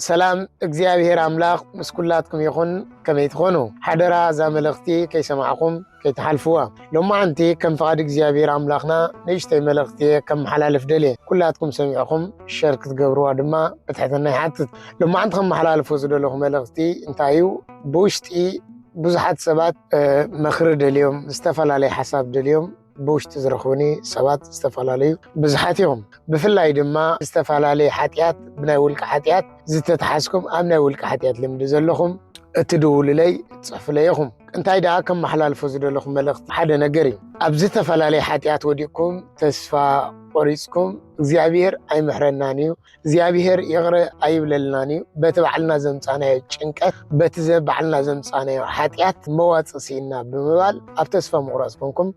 سلام እግዚአብሔር አምላክ مسكولاتكم يكون كما تكونوا حدرا زملختي كي سمعكم كي تحلفوا لما انت كم فقد እግዚአብሔር አምላክና نيشتي ملختي كم حلالف دلي كلاتكم سمعكم شركة تقبروا دما بتحتنا حتى لما عندكم حلالفوا زدلكم ملختي انتايو بوشتي بزحت سبات مخرج اليوم استفل علي حساب اليوم بوش تزرخوني سبات استفلالي بزحاتهم بفلاي دما استفلالي حاتيات بناي ولك حاتيات زتت حاسكم امنا ولك حاتيات لمد زلخم تدول لي تصف ليهم انتي دا كم محلال فوز دلخم ملخت حدا نغري ابز تفلالي حاتيات وديكم تسفا قريصكم እግዚአብሔር አይመሕረናኒው እግዚአብሔር ይغረ አይብለልናኒ በተባዕልና ዘምጻና ጭንቀት በተዘባዕልና ዘምጻና ኃጢአት መዋጽሲና በመባል ኣብ ተስፋ መቁራጽ ኮንኩም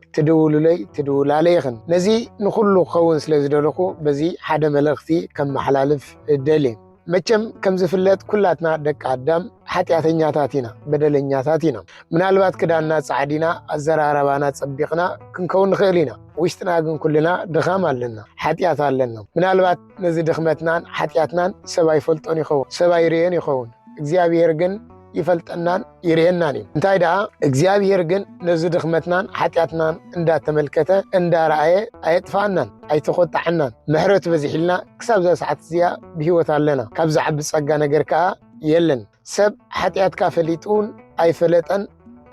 ትድውላለይኽን ነዚ ንኹሉ ኸውን ስለዝደለኹ በዚ ሓደ መልእኽቲ ከም መሐላልፍ ደሊ መቸም ከም ዝፍለጥ ኩላትና ደቂ አዳም ኃጢአተኛታት ኢና በደለኛታት ኢና ምናልባት ክዳና ጻዕዲና አዘራረባና ጸቢቅና ክንከውን ንኽእል ኢና ውሽጥና ግን ኩልና ድኻም ኣለና ኃጢአት ኣለና ምናልባት ነዚ ድኽመትናን ኃጢአትናን ሰባይ ፈልጦን ይኸውን ሰባይ ይርየን ይኸውን እግዚአብሔር ግን ይፈልጠናን ይርየናን እንታይ ዳ እግዚአብሔር ግን ነዚ ድኽመትናን ኃጢአትናን እንዳተመልከተ እንዳራአየ አይጥፋናን አይተቆጣዕናን ምሕረት በዚሕልና ክሳብ ዛ ሰዓት እዚያ ብሂወት ኣለና ካብ ዝዓቢ ጸጋ ነገር ከዓ የለን ሰብ ኃጢአትካ ፈሊጡን ኣይፈለጠን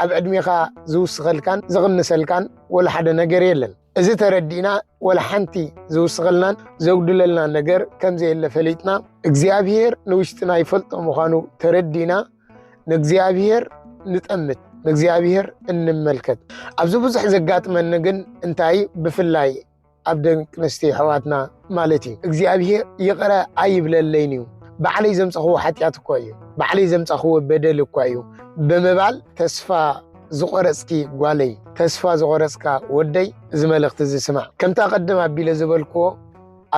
ኣብ ዕድሜኻ ዝውስኸልካን ዝቕንሰልካን ወላ ሓደ ነገር የለን እዚ ተረዲና ወላ ሓንቲ ዝውስኸልናን ዘጉድለልና ነገር ከምዚ የለ ፈሊጥና እግዚአብሔር ንውሽጥና ይፈልጦ ምዃኑ ተረዲና ንእግዚአብሔር ንጠምት ንእግዚአብሔር እንመልከት ኣብዚ ብዙሕ ዘጋጥመኒ ግን እንታይ ብፍላይ ኣብ ደቂ ኣንስትዮ ኣሕዋትና ማለት እዩ እግዚአብሔር ይቕረ ኣይብለለይን እዩ ባዕለይ ዘምፀኽዎ ኃጢአት እኳ እዩ ባዕለይ ዘምፀኽዎ በደል እኳ እዩ ብምባል ተስፋ ዝቆረጽኪ ጓለይ ተስፋ ዝቆረጽካ ወደይ እዚ መልእኽቲ ዝስማዕ ከምታ ቀደም ኣቢለ ዝበልክዎ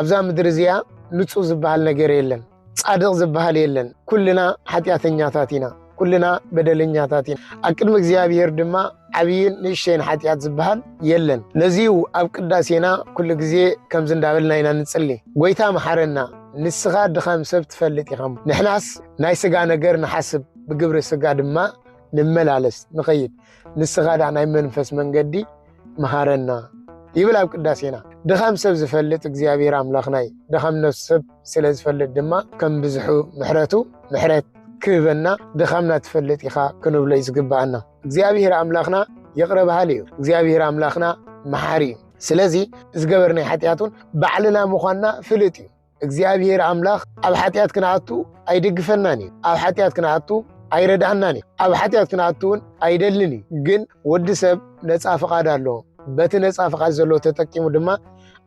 ኣብዛ ምድሪ እዚያ ንጹህ ዝበሃል ነገር የለን ጻድቕ ዝበሃል የለን ኩልና ኃጢአተኛታት ኢና ኩልና በደለኛታት ኢና ኣብ ቅድሚ እግዚአብሔር ድማ ዓብይን ንእሽተይን ኃጢአት ዝበሃል የለን ነዚው ኣብ ቅዳሴና ኩሉ ግዜ ከምዚ እንዳበልና ኢና ንጽሊ ጎይታ መሐረና ንስኻ ድኻም ሰብ ትፈልጥ ኢኸም ንሕናስ ናይ ስጋ ነገር ንሓስብ ብግብሪ ስጋ ድማ ንመላለስ ንኸይድ ንስኻ ዳ ናይ መንፈስ መንገዲ መሐረና ይብል ኣብ ቅዳሴና ድኻም ሰብ ዝፈልጥ እግዚአብሔር አምላኽናይ ድኻም ነፍስ ሰብ ስለ ዝፈልጥ ድማ ከም ብዙሑ ምሕረቱ ምሕረት ክህበና ድኻምና ትፈልጥ ኢኻ ክንብሎ ይዝግባአና እግዚአብሔር አምላኽና ይቕረ በሃል እዩ እግዚአብሔር አምላኽና መሐሪ እዩ ስለዚ ዝገበርናይ ኃጢአቱን ባዕልና ምዃንና ፍልጥ እዩ እግዚአብሔር አምላኽ ኣብ ኃጢአት ክንኣቱ ኣይደግፈናን እዩ ኣብ ኃጢአት ክንኣቱ ኣይረዳእናን እዩ ኣብ ኃጢአት ክንኣቱን ኣይደልን እዩ ግን ወዲ ሰብ ነፃ ፍቓድ ኣለዎ በቲ ነፃ ፍቓድ ዘሎ ተጠቂሙ ድማ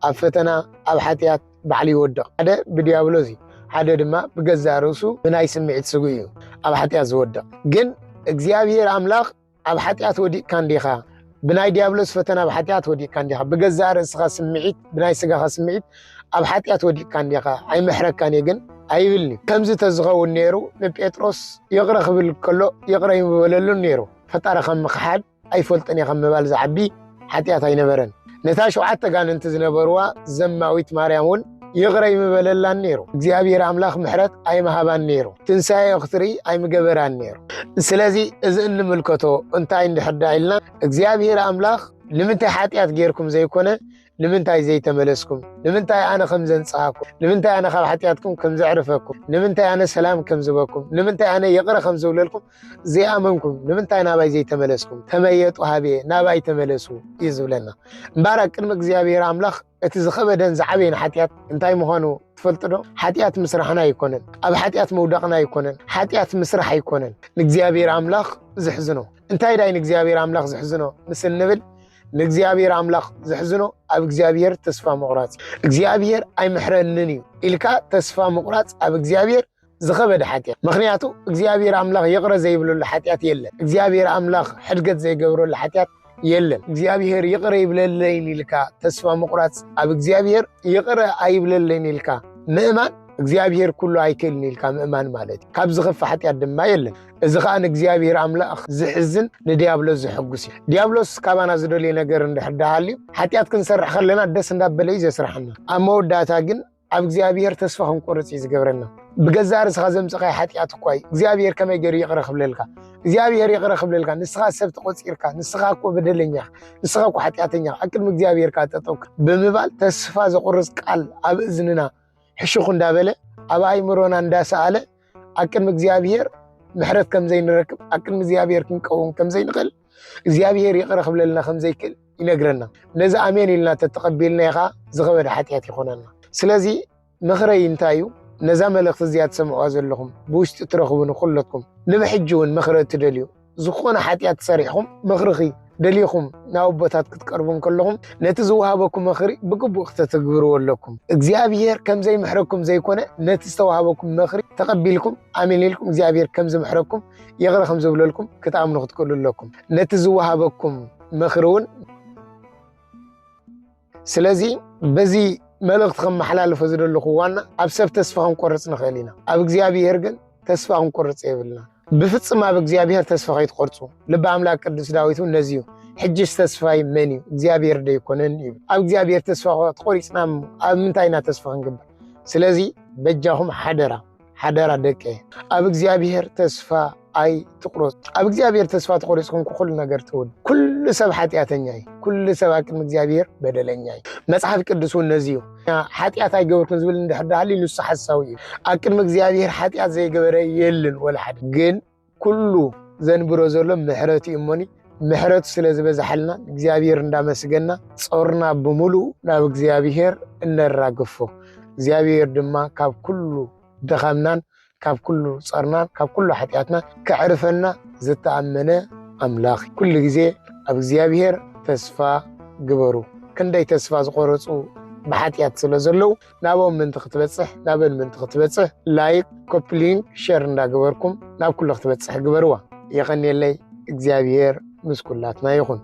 ኣብ ፈተና ኣብ ኃጢአት ባዕሉ ይወድቕ ሓደ ብዲያብሎስ እዩ ሓደ ድማ ብገዛ ርእሱ ብናይ ስምዒት ስጉ እዩ ኣብ ኃጢአት ዝወድቕ ግን እግዚአብሔር አምላኽ ኣብ ኃጢአት ወዲቕካ እንዲኻ ብናይ ዲያብሎስ ፈተና ኣብ ኃጢአት ወዲቕካ እንዲኻ ብገዛ ርእስኻ ስምዒት ብናይ ስጋኻ ስምዒት ኣብ ኃጢአት ወዲቕካ እንዲኻ ኣይመሕረካን ግን ኣይብልኒ ከምዚ ተዝኸውን ነይሩ ንጴጥሮስ ይቕረ ክብል ከሎ ይቕረ ይበለሉን ነይሩ ፈጣሪ ከም ምክሓድ ኣይፈልጥን እየ ከም ምባል ዝዓቢ ኃጢአት ኣይነበረን ነታ 7 ጋንንቲ ዝነበርዋ ዘማዊት ማርያም እውን ይቕረ ይበለላን ነይሩ እግዚአብሔር አምላኽ ምሕረት ኣይመሃባን ነይሩ ትንሳኤ ክትርኢ ኣይምገበራን ነይሩ ስለዚ እዚ እንምልከቶ እንታይ እንድሕዳ ኢልና እግዚአብሔር አምላኽ ንምንታይ ኃጢአት ጌርኩም ዘይኮነ ንምንታይ ዘይተመለስኩም ንምንታይ ኣነ ከም ዘንጻኩም ንምንታይ ኣነ ካብ ኃጢአትኩም ከም ዘዕርፈኩም ንምንታይ ኣነ ሰላም ከም ዝበኩም ንምንታይ ኣነ ይቕረ ከም ዝብለልኩም ዘይኣመንኩም ንምንታይ ናባይ ዘይተመለስኩም ተመየጡ ሃቤ ናባይ ተመለሱ እዩ ዝብለና እምበር ኣብ ቅድሚ እግዚአብሔር አምላኽ እቲ ዝኸበደን ዝዓበየን ኃጢአት እንታይ ምዃኑ ትፈልጡ ዶ ኃጢአት ምስራሕና ኣይኮነን ኣብ ኃጢአት መውደቕና ኣይኮነን ኃጢአት ምስራሕ ኣይኮነን ንእግዚአብሔር አምላኽ ዝሕዝኖ እንታይ ዳይ ንእግዚአብሔር አምላኽ ዝሕዝኖ ምስ እንብል ንእግዚአብሔር አምላኽ ዝሕዝኖ ኣብ እግዚአብሔር ተስፋ መቁራጽ እግዚአብሔር ኣይምሕረንን እዩ ኢልካ ተስፋ መቁራጽ ኣብ እግዚአብሔር ዝኸበደ ኃጢአት ምክንያቱ እግዚአብሔር አምላኽ ይቕረ ዘይብለሉ ኃጢአት የለን እግዚአብሔር አምላኽ ሕድገት ዘይገብረሉ ኃጢአት የለን እግዚአብሔር ይቕረ ይብለለይን ኢልካ ተስፋ መቁራጽ ኣብ እግዚአብሔር ይቕረ ኣይብለለይን ኢልካ ምእማን እግዚአብሔር ኩሉ ኣይክእልን ኢልካ ምእማን ማለት ካብ ዝኸፍእ ኃጢአት ድማ የለን እዚ ከዓ ንእግዚአብሔር አምላኽ ዝሕዝን ንዲያብሎስ ዝሕጉስ እዩ ዲያብሎስ ካባና ዝደልዮ ነገር እንድሕር ሃልዩ ኃጢአት ክንሰርሕ ከለና ደስ እንዳበለ እዩ ዘስራሕና ኣብ መወዳእታ ግን ኣብ እግዚኣብሔር ተስፋ ክንቆርጽ እዩ ዝገብረና ብገዛ ርእስኻ ዘምጽኻ ሓጢኣት እኳ እዩ እግዚኣብሔር ከመይ ገይሩ ይቕረ ክብለልካ እግዚኣብሔር ይቕረ ክብለልካ ንስኻ ሰብ ተቖጺርካ ንስኻ እኮ በደለኛ ንስኻ እኮ ሓጢኣተኛ ኣብ ቅድሚ እግዚኣብሔርካ ጠጠውካ ብምባል ተስፋ ዘቑርጽ ቃል ኣብ እዝንና ሕሹኽ እንዳበለ ኣብ ኣእምሮና እንዳሰኣለ ኣብ ቅድሚ እግዚኣብሔር ምሕረት ከም ዘይንረክብ ኣብ ቅድሚ እግዚኣብሔር ክንቀውም ከም ዘይንኽእል እግዚኣብሔር ይቕረ ክብለልና ከም ዘይክእል ይነግረና ነዚ ኣሜን ኢልና ተተቐቢልና ኢኻ ዝኸበደ ሓጢኣት ይኾነና ስለዚ ምኽረይ እንታይ እዩ ነዛ መልእኽቲ እዚኣ ትሰምዕዋ ዘለኹም ብውሽጢ ትረኽቡን ኩለትኩም ንብሕጂ እውን ምኽረ ትደልዩ ዝኾነ ሓጢኣት ሰሪሕኹም ምኽርኺ ደሊኹም ናብ ኣቦታት ክትቀርቡን ከለኹም ነቲ ዝወሃበኩም ምኽሪ ብግቡእ ክተተግብርዎ ኣለኩም እግዚኣብሔር ከም ዘይምሕረኩም ዘይኮነ ነቲ ዝተወሃበኩም ምኽሪ ተቐቢልኩም ኣሜን ኢልኩም እግዚኣብሔር ከም ዝምሕረኩም ይቕረ ከም ዝብለልኩም ክትኣምኑ ክትክእሉ ኣለኩም ነቲ ዝወሃበኩም ምኽሪ እውን ስለዚ በዚ መልእኽቲ ከመሓላልፎ ዝደለኹ ዋና ኣብ ሰብ ተስፋ ክንቆርጽ ንኽእል ኢና ኣብ እግዚኣብሔር ግን ተስፋ ክንቆርጽ የብልና ብፍጽም ኣብ እግዚኣብሔር ተስፋ ከይትቆርጹ ልበ ኣምላክ ቅዱስ ዳዊት እውን ነዚ እዩ ሕጅስ ተስፋይ መን እዩ እግዚኣብሔር ዶ ይኮነን ይብል ኣብ እግዚኣብሔር ተስፋ ተቆሪጽና ኣብ ምንታይ ኢና ተስፋ ክንግበር ስለዚ በጃኹም ሓደራ ደቀ ኣብ እግዚኣብሔር ተስፋ ኣይ ትቁረጽ ኣብ እግዚአብሔር ተስፋ ተቆሪጽኩም ኩሉ ነገር ትውል ኩሉ ሰብ ኃጢአተኛ ኩሉ ሰብ አቅም እግዚአብሔር በደለኛ መጽሐፍ ቅዱስ ወነዚዩ ኃጢአት አይገብርኩም ዝብል እንደህዳል ይሉስ ሐሳው አቅም እግዚአብሔር ኃጢአት ዘይገበረ የልን ወላ ሐድ ግን ኩሉ ዘንብሮ ዘሎ ምሕረት ይሞኒ ምሕረት ስለዝበዛሐልና እግዚአብሔር እንዳመስገና ጾርና በሙሉ ናብ እግዚአብሔር እንራግፎ እግዚአብሔር ድማ ካብ ኩሉ ደኻምናን ካብ ኩሉ ጸርናን ካብ ኩሉ ኃጢአትና ከዕርፈና ዝተአመነ አምላኽ ኩሉ ጊዜ ኣብ እግዚአብሔር ተስፋ ግበሩ ክንደይ ተስፋ ዝቆረጹ በኃጢአት ስለዘለው ናቦም ምን ትኽትበጽሕ ናበን ምን ትኽትበጽሕ ላይክ ኮፒ ሊንክ ሼር እንዳገበርኩም ናብ ኩሉ ክትበጽሕ ግበርዋ ይኸነለይ እግዚአብሔር ምስኩላትና ይኹን